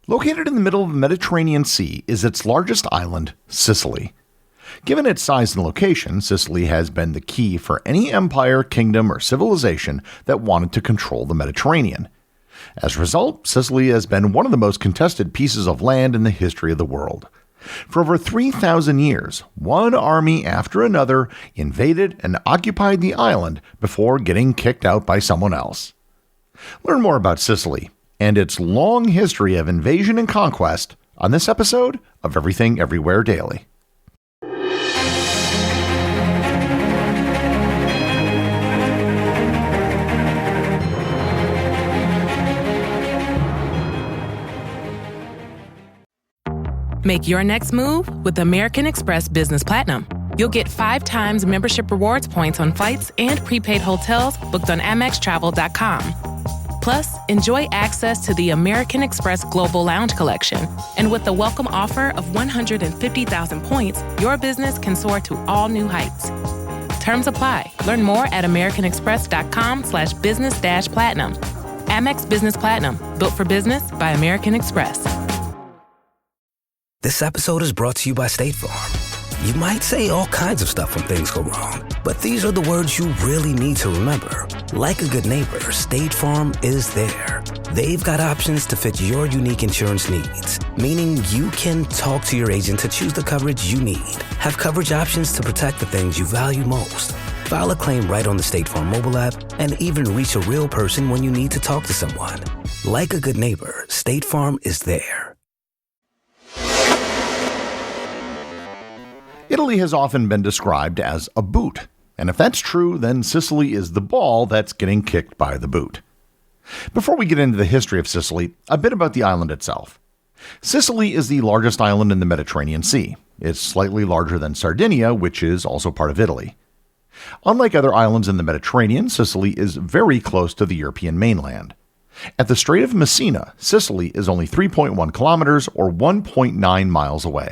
Located in the middle of the Mediterranean Sea is its largest island, Sicily. Given its size and location, Sicily has been the key for any empire, kingdom, or civilization that wanted to control the Mediterranean. As a result, Sicily has been one of the most contested pieces of land in the history of the world. For over 3,000 years, one army after another invaded and occupied the island before getting kicked out by someone else. Learn more about Sicily and its long history of invasion and conquest on this episode of Everything Everywhere Daily. Make your next move with American Express Business Platinum. You'll get 5 times membership rewards points on flights and prepaid hotels booked on AmexTravel.com. Plus, enjoy access to the American Express Global Lounge Collection. And with the welcome offer of 150,000 points, your business can soar to all new heights. Terms apply. Learn more at americanexpress.com/business-platinum. Amex Business Platinum. Built for business by American Express. This episode is brought to you by State Farm. You might say all kinds of stuff when things go wrong, but these are the words you really need to remember. Like a good neighbor, State Farm is there. They've got options to fit your unique insurance needs, meaning you can talk to your agent to choose the coverage you need, have coverage options to protect the things you value most, file a claim right on the State Farm mobile app, and even reach a real person when you need to talk to someone. Like a good neighbor, State Farm is there. Italy has often been described as a boot, and if that's true, then Sicily is the ball that's getting kicked by the boot. Before we get into the history of Sicily, a bit about the island itself. Sicily is the largest island in the Mediterranean Sea. It's slightly larger than Sardinia, which is also part of Italy. Unlike other islands in the Mediterranean, Sicily is very close to the European mainland. At the Strait of Messina, Sicily is only 3.1 kilometers or 1.9 miles away.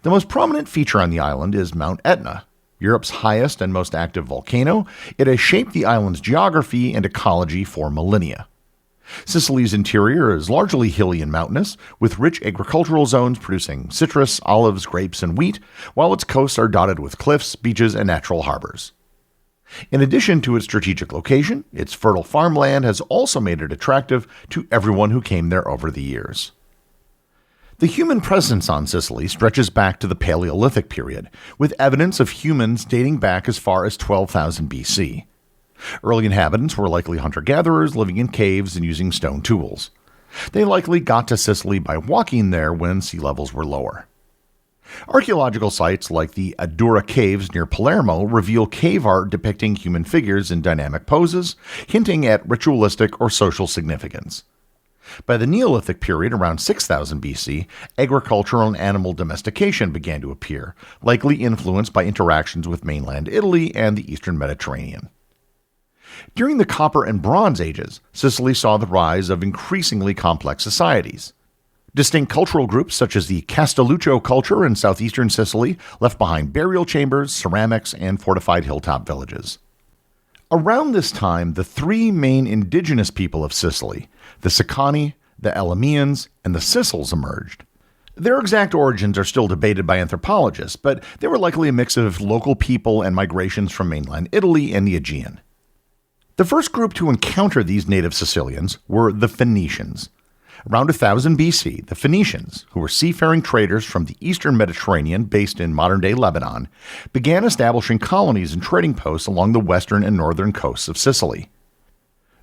The most prominent feature on the island is Mount Etna, Europe's highest and most active volcano. It has shaped the island's geography and ecology for millennia. Sicily's interior is largely hilly and mountainous, with rich agricultural zones producing citrus, olives, grapes, and wheat, while its coasts are dotted with cliffs, beaches, and natural harbors. In addition to its strategic location, its fertile farmland has also made it attractive to everyone who came there over the years. The human presence on Sicily stretches back to the Paleolithic period, with evidence of humans dating back as far as 12,000 BC. Early inhabitants were likely hunter-gatherers living in caves and using stone tools. They likely got to Sicily by walking there when sea levels were lower. Archaeological sites like the Adura Caves near Palermo reveal cave art depicting human figures in dynamic poses, hinting at ritualistic or social significance. By the Neolithic period, around 6000 BC, agricultural and animal domestication began to appear, likely influenced by interactions with mainland Italy and the eastern Mediterranean. During the Copper and Bronze Ages, Sicily saw the rise of increasingly complex societies. Distinct cultural groups such as the Castelluccio culture in southeastern Sicily left behind burial chambers, ceramics, and fortified hilltop villages. Around this time, the 3 main indigenous people of Sicily, the Sicani, the Elymians, and the Sicels, emerged. Their exact origins are still debated by anthropologists, but they were likely a mix of local people and migrations from mainland Italy and the Aegean. The first group to encounter these native Sicilians were the Phoenicians. Around 1000 BC, the Phoenicians, who were seafaring traders from the eastern Mediterranean based in modern-day Lebanon, began establishing colonies and trading posts along the western and northern coasts of Sicily.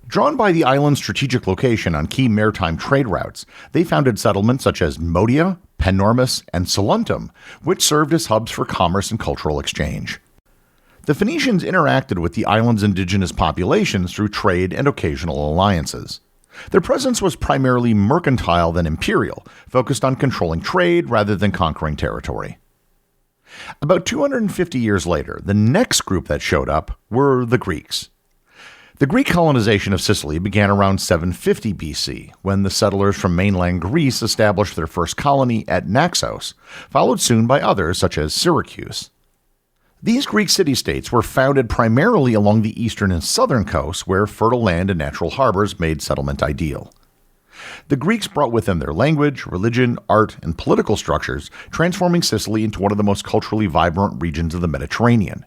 Drawn by the island's strategic location on key maritime trade routes, they founded settlements such as Modia, Panormus, and Saguntum, which served as hubs for commerce and cultural exchange. The Phoenicians interacted with the island's indigenous populations through trade and occasional alliances. Their presence was primarily mercantile than imperial, focused on controlling trade rather than conquering territory. About 250 years later, the next group that showed up were the Greeks. The Greek colonization of Sicily began around 750 BC, when the settlers from mainland Greece established their first colony at Naxos, followed soon by others such as Syracuse. These Greek city-states were founded primarily along the eastern and southern coasts, where fertile land and natural harbors made settlement ideal. The Greeks brought with them their language, religion, art, and political structures, transforming Sicily into one of the most culturally vibrant regions of the Mediterranean.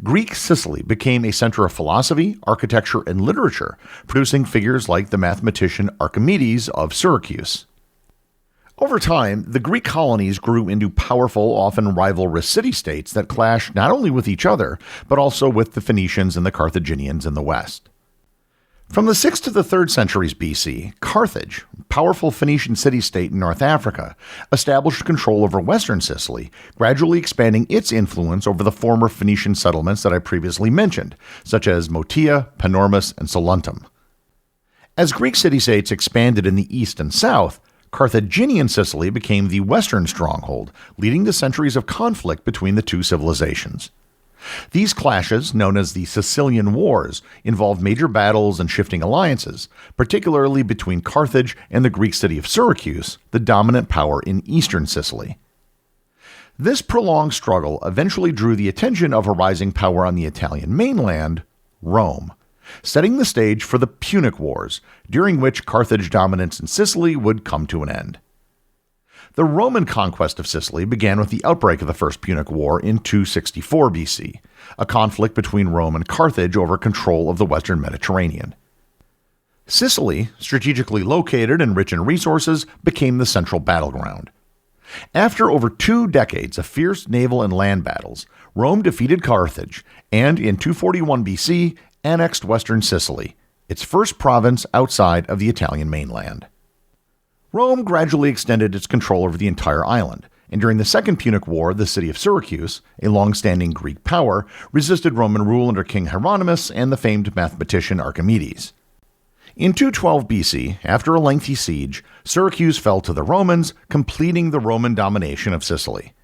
Greek Sicily became a center of philosophy, architecture, and literature, producing figures like the mathematician Archimedes of Syracuse. Over time, the Greek colonies grew into powerful, often rivalrous city-states that clashed not only with each other, but also with the Phoenicians and the Carthaginians in the west. From the 6th to the 3rd centuries BC, Carthage, a powerful Phoenician city-state in North Africa, established control over western Sicily, gradually expanding its influence over the former Phoenician settlements that I previously mentioned, such as Motia, Panormus, and Saguntum. As Greek city-states expanded in the east and south, Carthaginian Sicily became the western stronghold, leading to centuries of conflict between the two civilizations. These clashes, known as the Sicilian Wars, involved major battles and shifting alliances, particularly between Carthage and the Greek city of Syracuse, the dominant power in eastern Sicily. This prolonged struggle eventually drew the attention of a rising power on the Italian mainland, Rome, setting the stage for the Punic Wars, during which Carthage dominance in Sicily would come to an end. The Roman conquest of Sicily began with the outbreak of the First Punic War in 264 BC, a conflict between Rome and Carthage over control of the western Mediterranean. Sicily, strategically located and rich in resources, became the central battleground. After over 2 decades of fierce naval and land battles, Rome defeated Carthage and, in 241 BC, annexed western Sicily, its first province outside of the Italian mainland. Rome gradually extended its control over the entire island, and during the Second Punic War, the city of Syracuse, a long-standing Greek power, resisted Roman rule under King Hieronymus and the famed mathematician Archimedes. In 212 BC, after a lengthy siege, Syracuse fell to the Romans, completing the Roman domination of Sicily.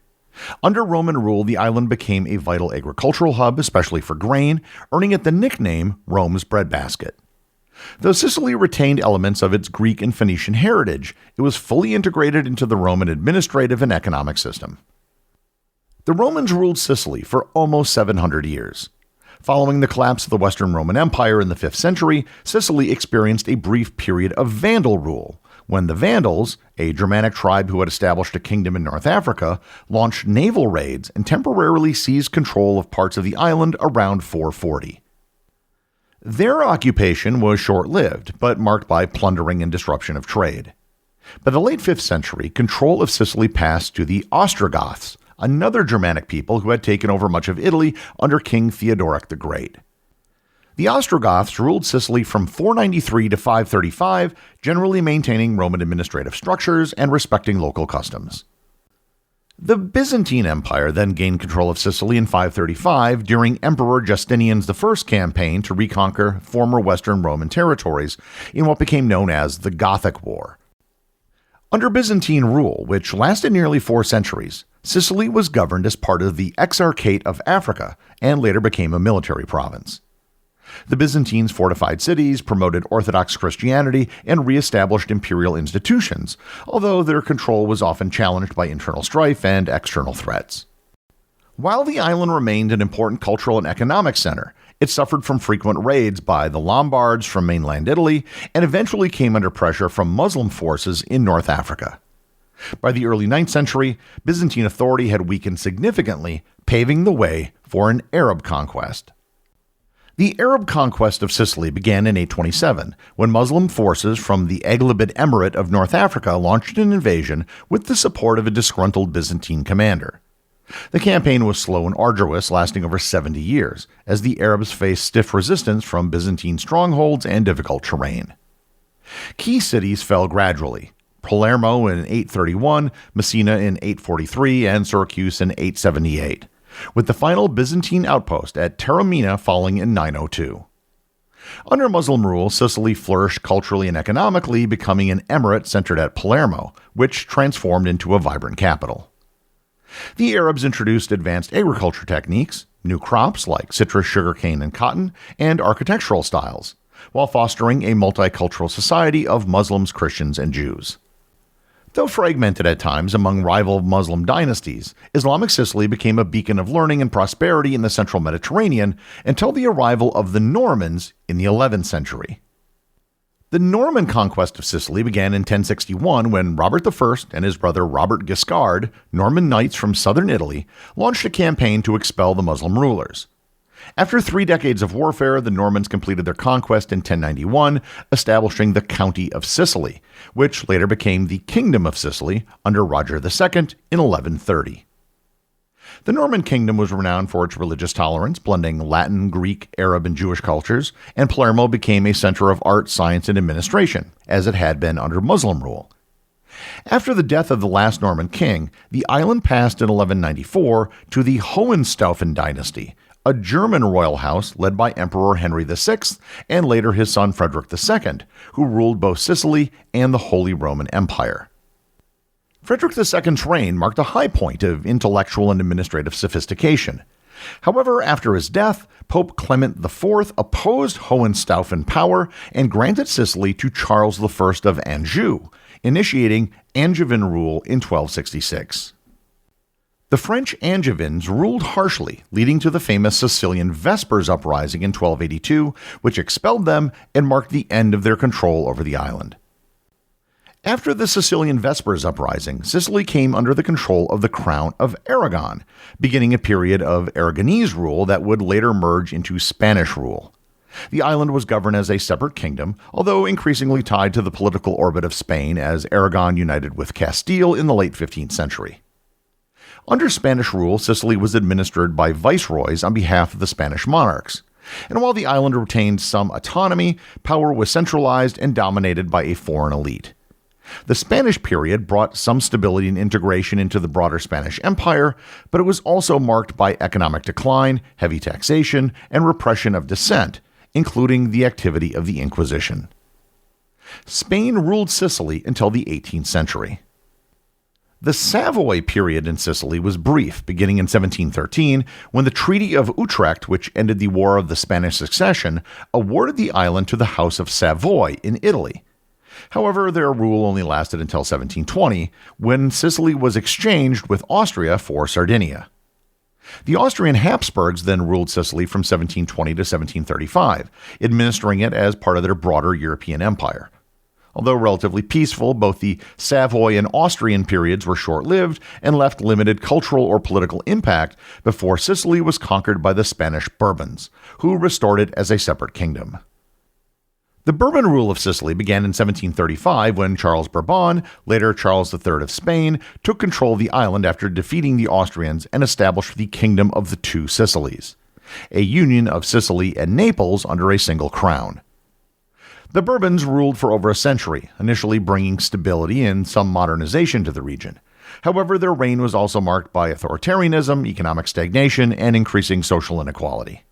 Under Roman rule, the island became a vital agricultural hub, especially for grain, earning it the nickname Rome's breadbasket. Though Sicily retained elements of its Greek and Phoenician heritage, it was fully integrated into the Roman administrative and economic system. The Romans ruled Sicily for almost 700 years. Following the collapse of the Western Roman Empire in the 5th century, Sicily experienced a brief period of Vandal rule, when the Vandals, a Germanic tribe who had established a kingdom in North Africa, launched naval raids and temporarily seized control of parts of the island around 440. Their occupation was short-lived, but marked by plundering and disruption of trade. By the late 5th century, control of Sicily passed to the Ostrogoths, another Germanic people who had taken over much of Italy under King Theodoric the Great. The Ostrogoths ruled Sicily from 493 to 535, generally maintaining Roman administrative structures and respecting local customs. The Byzantine Empire then gained control of Sicily in 535 during Emperor Justinian's I campaign to reconquer former Western Roman territories in what became known as the Gothic War. Under Byzantine rule, which lasted nearly 4 centuries, Sicily was governed as part of the Exarchate of Africa and later became a military province. The Byzantines fortified cities, promoted Orthodox Christianity, and re-established imperial institutions, although their control was often challenged by internal strife and external threats. While the island remained an important cultural and economic center, it suffered from frequent raids by the Lombards from mainland Italy and eventually came under pressure from Muslim forces in North Africa. By the early 9th century, Byzantine authority had weakened significantly, paving the way for an Arab conquest. The Arab conquest of Sicily began in 827, when Muslim forces from the Aghlabid Emirate of North Africa launched an invasion with the support of a disgruntled Byzantine commander. The campaign was slow and arduous, lasting over 70 years, as the Arabs faced stiff resistance from Byzantine strongholds and difficult terrain. Key cities fell gradually: Palermo in 831, Messina in 843, and Syracuse in 878. With the final Byzantine outpost at Taormina falling in 902. Under Muslim rule, Sicily flourished culturally and economically, becoming an emirate centered at Palermo, which transformed into a vibrant capital. The Arabs introduced advanced agriculture techniques, new crops like citrus, sugarcane, and cotton, and architectural styles, while fostering a multicultural society of Muslims, Christians, and Jews. Though fragmented at times among rival Muslim dynasties, Islamic Sicily became a beacon of learning and prosperity in the central Mediterranean until the arrival of the Normans in the 11th century. The Norman conquest of Sicily began in 1061 when Robert I and his brother Robert Guiscard, Norman knights from southern Italy, launched a campaign to expel the Muslim rulers. After 3 decades of warfare, the Normans completed their conquest in 1091, establishing the County of Sicily, which later became the Kingdom of Sicily under Roger II in 1130. The Norman kingdom was renowned for its religious tolerance, blending Latin, Greek, Arab, and Jewish cultures, and Palermo became a center of art, science, and administration, as it had been under Muslim rule. After the death of the last Norman king, the island passed in 1194 to the Hohenstaufen dynasty, a German royal house led by Emperor Henry VI and later his son Frederick II, who ruled both Sicily and the Holy Roman Empire. Frederick II's reign marked a high point of intellectual and administrative sophistication. However, after his death, Pope Clement IV opposed Hohenstaufen power and granted Sicily to Charles I of Anjou, initiating Angevin rule in 1266. The French Angevins ruled harshly, leading to the famous Sicilian Vespers uprising in 1282, which expelled them and marked the end of their control over the island. After the Sicilian Vespers uprising, Sicily came under the control of the Crown of Aragon, beginning a period of Aragonese rule that would later merge into Spanish rule. The island was governed as a separate kingdom, although increasingly tied to the political orbit of Spain as Aragon united with Castile in the late 15th century. Under Spanish rule, Sicily was administered by viceroys on behalf of the Spanish monarchs. And while the island retained some autonomy, power was centralized and dominated by a foreign elite. The Spanish period brought some stability and integration into the broader Spanish Empire, but it was also marked by economic decline, heavy taxation, and repression of dissent, including the activity of the Inquisition. Spain ruled Sicily until the 18th century. The Savoy period in Sicily was brief, beginning in 1713, when the Treaty of Utrecht, which ended the War of the Spanish Succession, awarded the island to the House of Savoy in Italy. However, their rule only lasted until 1720, when Sicily was exchanged with Austria for Sardinia. The Austrian Habsburgs then ruled Sicily from 1720 to 1735, administering it as part of their broader European empire. Although relatively peaceful, both the Savoy and Austrian periods were short-lived and left limited cultural or political impact before Sicily was conquered by the Spanish Bourbons, who restored it as a separate kingdom. The Bourbon rule of Sicily began in 1735 when Charles Bourbon, later Charles III of Spain, took control of the island after defeating the Austrians and established the Kingdom of the Two Sicilies, a union of Sicily and Naples under a single crown. The Bourbons ruled for over a century, initially bringing stability and some modernization to the region. However, their reign was also marked by authoritarianism, economic stagnation, and increasing social inequality.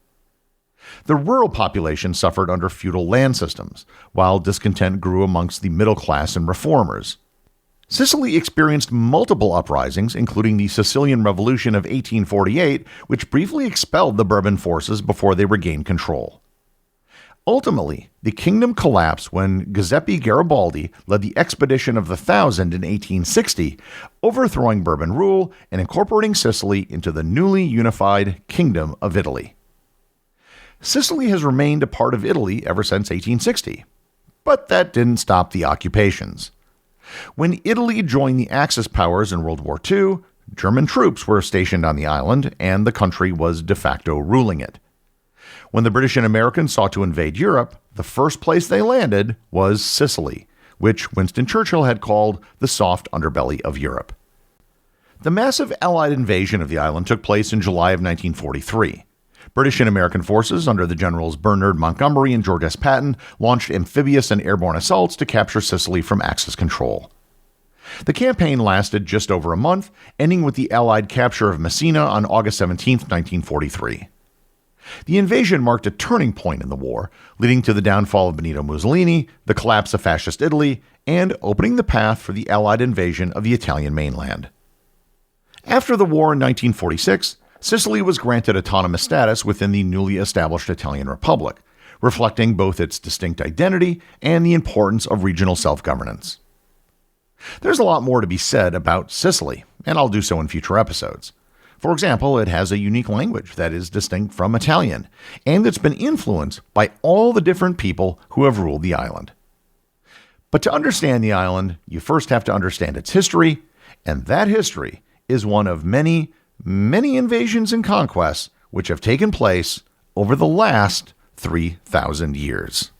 The rural population suffered under feudal land systems, while discontent grew amongst the middle class and reformers. Sicily experienced multiple uprisings, including the Sicilian Revolution of 1848, which briefly expelled the Bourbon forces before they regained control. Ultimately, the kingdom collapsed when Giuseppe Garibaldi led the Expedition of the Thousand in 1860, overthrowing Bourbon rule and incorporating Sicily into the newly unified Kingdom of Italy. Sicily has remained a part of Italy ever since 1860, but that didn't stop the occupations. When Italy joined the Axis powers in World War II, German troops were stationed on the island, and the country was de facto ruling it. When the British and Americans sought to invade Europe, the first place they landed was Sicily, which Winston Churchill had called the soft underbelly of Europe. The massive Allied invasion of the island took place in July of 1943. British and American forces under the generals Bernard Montgomery and George S. Patton launched amphibious and airborne assaults to capture Sicily from Axis control. The campaign lasted just over a month, ending with the Allied capture of Messina on August 17, 1943. The invasion marked a turning point in the war, leading to the downfall of Benito Mussolini, the collapse of fascist Italy, and opening the path for the Allied invasion of the Italian mainland. After the war in 1946, Sicily was granted autonomous status within the newly established Italian Republic, reflecting both its distinct identity and the importance of regional self-governance. There's a lot more to be said about Sicily, and I'll do so in future episodes. For example, it has a unique language that is distinct from Italian, and it's been influenced by all the different people who have ruled the island. But to understand the island, you first have to understand its history, and that history is one of many, many invasions and conquests which have taken place over the last 3,000 years.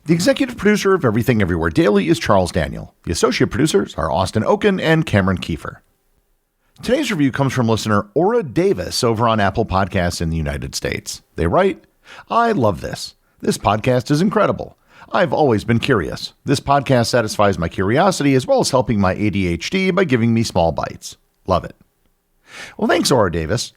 The executive producer of Everything Everywhere Daily is Charles Daniel. The associate producers are Austin Oken and Cameron Kiefer. Today's review comes from listener Aura Davis over on Apple Podcasts in the United States. They write, "I love this. This podcast is incredible. I've always been curious. This podcast satisfies my curiosity as well as helping my ADHD by giving me small bites. Love it." Well, thanks, Aura Davis.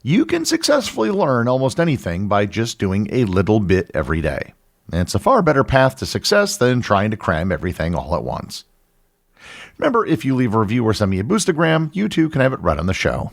You can successfully learn almost anything by just doing a little bit every day. It's a far better path to success than trying to cram everything all at once. Remember, if you leave a review or send me a boostagram, you too can have it read on the show.